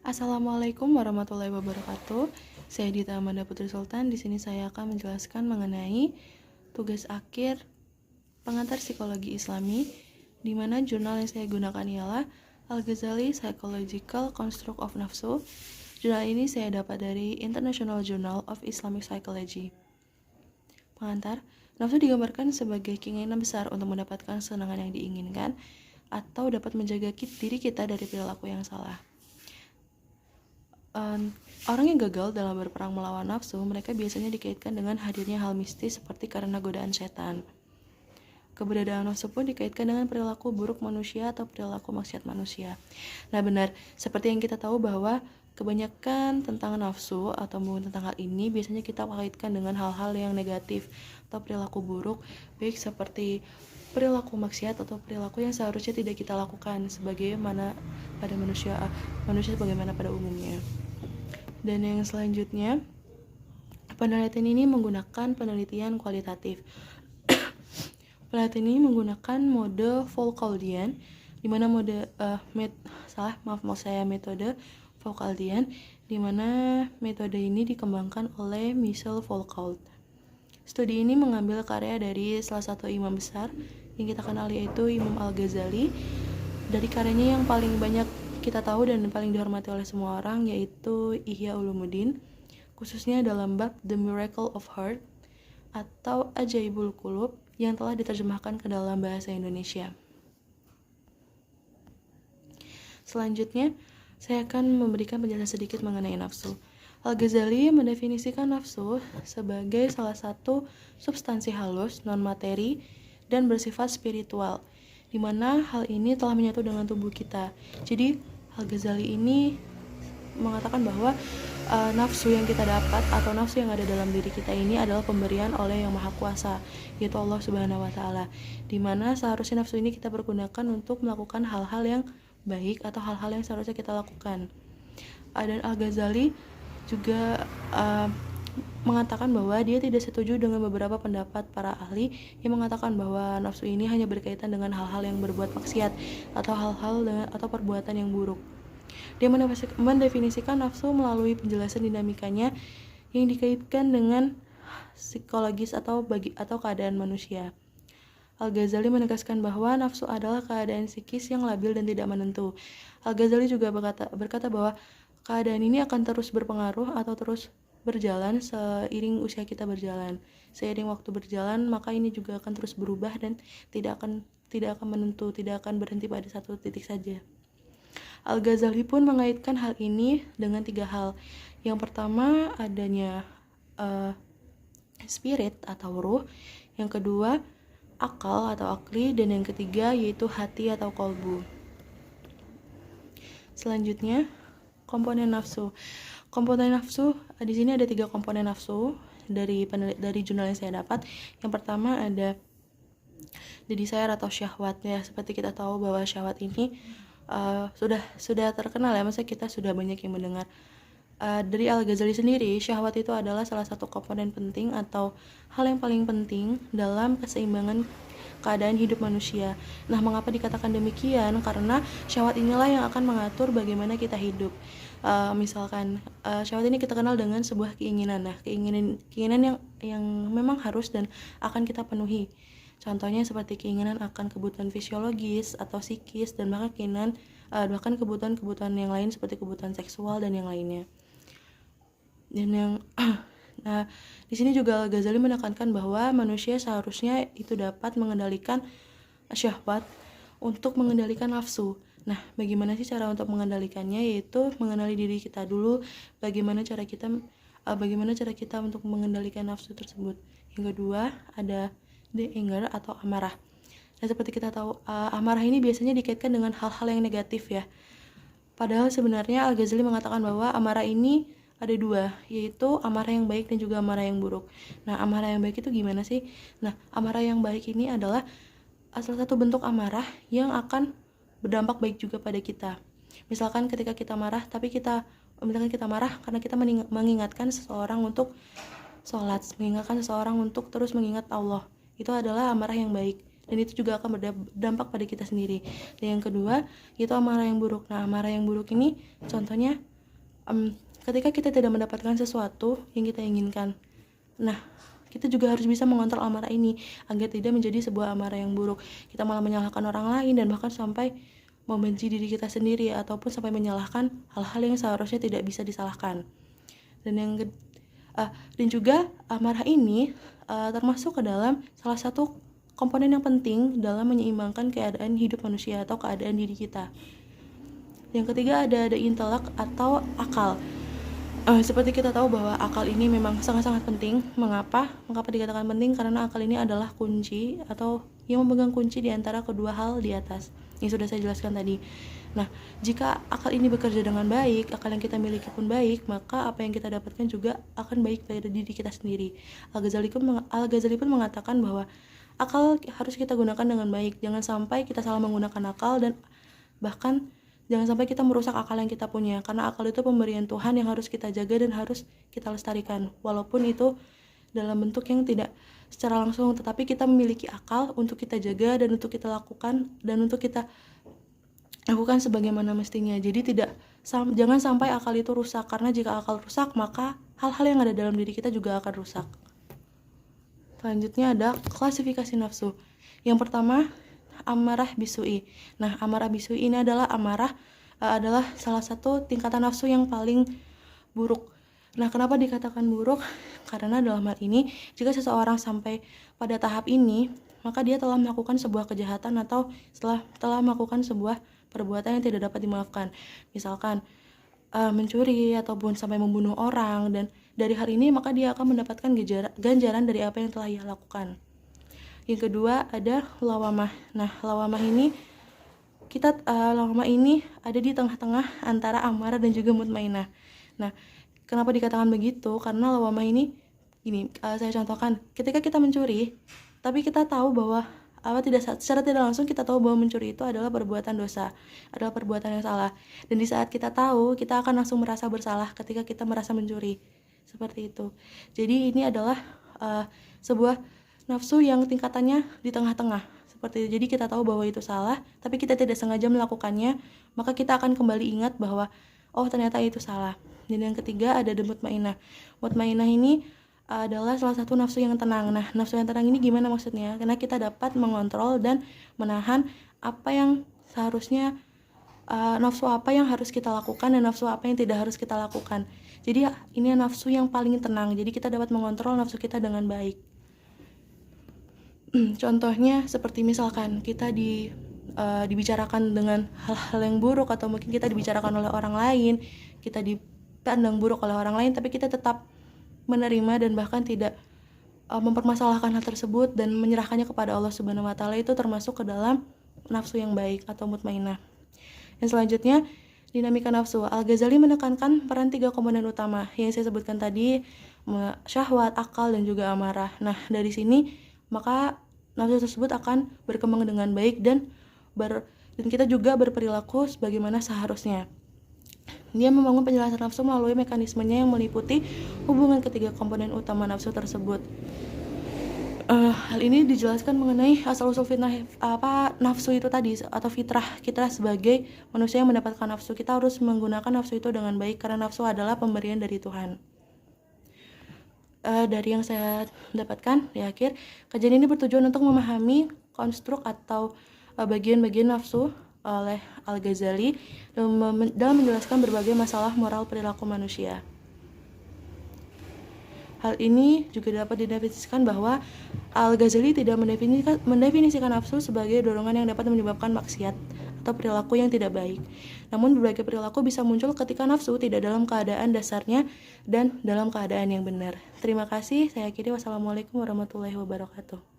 Assalamualaikum warahmatullahi wabarakatuh. Saya Dita Amanda Putri Sultan. Di sini saya akan menjelaskan mengenai tugas akhir pengantar psikologi Islami, di mana jurnal yang saya gunakan ialah Al-Ghazali Psychological Construct of Nafsu. Jurnal ini saya dapat dari International Journal of Islamic Psychology. Pengantar, nafsu digambarkan sebagai keinginan besar untuk mendapatkan kesenangan yang diinginkan atau dapat menjaga diri kita dari perilaku yang salah. Orang yang gagal dalam berperang melawan nafsu, mereka biasanya dikaitkan dengan hadirnya hal mistis seperti karena godaan setan. Keberadaan nafsu pun dikaitkan dengan perilaku buruk manusia atau perilaku maksiat manusia. Nah benar, seperti yang kita tahu bahwa kebanyakan tentang nafsu atau tentang hal ini biasanya kita kaitkan dengan hal-hal yang negatif atau perilaku buruk, baik seperti perilaku maksiat atau perilaku yang seharusnya tidak kita lakukan sebagaimana pada manusia sebagaimana pada umumnya. Dan yang selanjutnya, penelitian ini menggunakan penelitian kualitatif. Penelitian ini menggunakan mode Foucauldian, di mana metode Foucauldian, di mana metode ini dikembangkan oleh Michel Foucault. Studi ini mengambil karya dari salah satu imam besar yang kita kenal, yaitu Imam Al-Ghazali. Dari karyanya yang paling banyak kita tahu dan paling dihormati oleh semua orang yaitu Ihya Ulumuddin, khususnya dalam bab The Miracle of Heart atau Ajaibul Qulub yang telah diterjemahkan ke dalam bahasa Indonesia. Selanjutnya, saya akan memberikan penjelasan sedikit mengenai nafsu. Al-Ghazali mendefinisikan nafsu sebagai salah satu substansi halus, non-materi, dan bersifat spiritual, di mana hal ini telah menyatu dengan tubuh kita. Jadi, Al-Ghazali ini mengatakan bahwa nafsu yang kita dapat atau nafsu yang ada dalam diri kita ini adalah pemberian oleh Yang Maha Kuasa, yaitu Allah Subhanahu wa taala. Di mana seharusnya nafsu ini kita pergunakan untuk melakukan hal-hal yang baik atau hal-hal yang seharusnya kita lakukan. Dan Al-Ghazali juga mengatakan bahwa dia tidak setuju dengan beberapa pendapat para ahli yang mengatakan bahwa nafsu ini hanya berkaitan dengan hal-hal yang berbuat maksiat atau atau perbuatan yang buruk. Dia mendefinisikan nafsu melalui penjelasan dinamikanya yang dikaitkan dengan psikologis atau keadaan manusia. Al-Ghazali menegaskan bahwa nafsu adalah keadaan psikis yang labil dan tidak menentu. Al-Ghazali juga berkata bahwa keadaan ini akan terus berpengaruh atau terus berjalan seiring usia kita berjalan. Seiring waktu berjalan, maka ini juga akan terus berubah dan tidak akan menentu, tidak akan berhenti pada satu titik saja. Al-Ghazali pun mengaitkan hal ini dengan 3 hal. Yang pertama adanya spirit atau ruh, yang kedua akal atau akli, dan yang ketiga yaitu hati atau kolbu. Selanjutnya, komponen nafsu. Komponen nafsu, di sini ada 3 komponen nafsu dari jurnal yang saya dapat. Yang pertama ada desire atau syahwat, ya. Seperti kita tahu bahwa syahwat ini sudah terkenal, ya, masa kita sudah banyak yang mendengar. Dari Al-Ghazali sendiri, syahwat itu adalah salah satu komponen penting atau hal yang paling penting dalam keseimbangan keadaan hidup manusia. Nah, mengapa dikatakan demikian? Karena syahwat inilah yang akan mengatur bagaimana kita hidup. Misalkan syahwat ini kita kenal dengan sebuah keinginan. Nah, keinginan yang memang harus dan akan kita penuhi. Contohnya seperti keinginan akan kebutuhan fisiologis atau psikis, dan bahkan kebutuhan yang lain seperti kebutuhan seksual dan yang lainnya. Nah, di sini juga Ghazali menekankan bahwa manusia seharusnya itu dapat mengendalikan syahwat untuk mengendalikan nafsu. Nah, bagaimana sih cara untuk mengendalikannya? Yaitu mengenali diri kita dulu, bagaimana cara kita untuk mengendalikan nafsu tersebut. Yang kedua, ada the anger atau amarah. Nah, seperti kita tahu, amarah ini biasanya dikaitkan dengan hal-hal yang negatif, ya. Padahal sebenarnya Al-Ghazali mengatakan bahwa amarah ini ada 2, yaitu amarah yang baik dan juga amarah yang buruk. Nah, amarah yang baik itu gimana sih? Nah, amarah yang baik ini adalah salah satu bentuk amarah yang akan berdampak baik juga pada kita. Misalkan ketika kita marah, kita marah karena kita mengingatkan seseorang untuk sholat, mengingatkan seseorang untuk terus mengingat Allah. Itu adalah amarah yang baik, dan itu juga akan berdampak pada kita sendiri. Dan yang kedua, itu amarah yang buruk. Nah, amarah yang buruk ini contohnya ketika kita tidak mendapatkan sesuatu yang kita inginkan, nah kita juga harus bisa mengontrol amarah ini agar tidak menjadi sebuah amarah yang buruk. Kita malah menyalahkan orang lain dan bahkan sampai membenci diri kita sendiri, ataupun sampai menyalahkan hal-hal yang seharusnya tidak bisa disalahkan. Dan juga amarah ini termasuk ke dalam salah satu komponen yang penting dalam menyeimbangkan keadaan hidup manusia atau keadaan diri kita. Yang ketiga ada intelek atau akal. Seperti kita tahu bahwa akal ini memang sangat-sangat penting. Mengapa dikatakan penting? Karena akal ini adalah kunci atau yang memegang kunci di antara kedua hal di atas yang sudah saya jelaskan tadi. Nah, jika akal ini bekerja dengan baik, akal yang kita miliki pun baik, maka apa yang kita dapatkan juga akan baik pada diri kita sendiri. Al-Ghazali pun mengatakan bahwa akal harus kita gunakan dengan baik. Jangan sampai kita salah menggunakan akal, dan bahkan jangan sampai kita merusak akal yang kita punya, karena akal itu pemberian Tuhan yang harus kita jaga dan harus kita lestarikan. Walaupun itu dalam bentuk yang tidak secara langsung, tetapi kita memiliki akal untuk kita jaga dan untuk kita lakukan sebagaimana mestinya. Jadi jangan sampai akal itu rusak, karena jika akal rusak maka hal-hal yang ada dalam diri kita juga akan rusak. Selanjutnya ada klasifikasi nafsu. Yang pertama, amarah bisui. Nah, amarah bisui ini adalah adalah salah satu tingkatan nafsu yang paling buruk. Nah, kenapa dikatakan buruk? Karena dalam hal ini, jika seseorang sampai pada tahap ini, maka dia telah melakukan sebuah kejahatan atau telah melakukan sebuah perbuatan yang tidak dapat dimaafkan. Misalkan mencuri ataupun sampai membunuh orang, dan dari hal ini maka dia akan mendapatkan ganjaran dari apa yang telah ia lakukan. Yang kedua ada lawamah. Nah, lawamah ini ada di tengah-tengah antara amarah dan juga mutmainah. Nah, kenapa dikatakan begitu? Karena lawamah ini saya contohkan, ketika kita mencuri, tapi kita tahu bahwa secara tidak langsung kita tahu bahwa mencuri itu adalah perbuatan dosa, adalah perbuatan yang salah. Dan di saat kita tahu, kita akan langsung merasa bersalah ketika kita merasa mencuri. Seperti itu. Jadi ini adalah sebuah nafsu yang tingkatannya di tengah-tengah. Seperti itu. Jadi kita tahu bahwa itu salah, tapi kita tidak sengaja melakukannya, maka kita akan kembali ingat bahwa ternyata itu salah. Dan yang ketiga ada mutmainah. Mutmainah ini adalah salah satu nafsu yang tenang. Nah, nafsu yang tenang ini gimana maksudnya? Karena kita dapat mengontrol dan menahan apa yang seharusnya nafsu apa yang harus kita lakukan dan nafsu apa yang tidak harus kita lakukan. Jadi ini nafsu yang paling tenang. Jadi kita dapat mengontrol nafsu kita dengan baik. Contohnya seperti misalkan kita dibicarakan dengan hal-hal yang buruk, atau mungkin kita dibicarakan oleh orang lain, kita dipandang buruk oleh orang lain, tapi kita tetap menerima dan bahkan tidak mempermasalahkan hal tersebut dan menyerahkannya kepada Allah Subhanahu wa taala, itu termasuk ke dalam nafsu yang baik atau mutmainah. Yang selanjutnya, dinamika nafsu. Al-Ghazali menekankan peran 3 komponen utama yang saya sebutkan tadi, syahwat, akal, dan juga amarah. Nah, dari sini maka nafsu tersebut akan berkembang dengan baik dan kita juga berperilaku sebagaimana seharusnya. Dia membangun penjelasan nafsu melalui mekanismenya yang meliputi hubungan ketiga komponen utama nafsu tersebut. Hal ini dijelaskan mengenai asal-usul nafsu itu tadi, atau fitrah kita sebagai manusia yang mendapatkan nafsu. Kita harus menggunakan nafsu itu dengan baik, karena nafsu adalah pemberian dari Tuhan. Dari yang saya dapatkan di akhir, kajian ini bertujuan untuk memahami konstruk atau bagian-bagian nafsu oleh Al-Ghazali dalam menjelaskan berbagai masalah moral perilaku manusia. Hal ini juga dapat didefinisikan bahwa Al-Ghazali tidak mendefinisikan nafsu sebagai dorongan yang dapat menyebabkan maksiat atau perilaku yang tidak baik. Namun berbagai perilaku bisa muncul ketika nafsu tidak dalam keadaan dasarnya dan dalam keadaan yang benar. Terima kasih. Saya akhiri. Wassalamualaikum warahmatullahi wabarakatuh.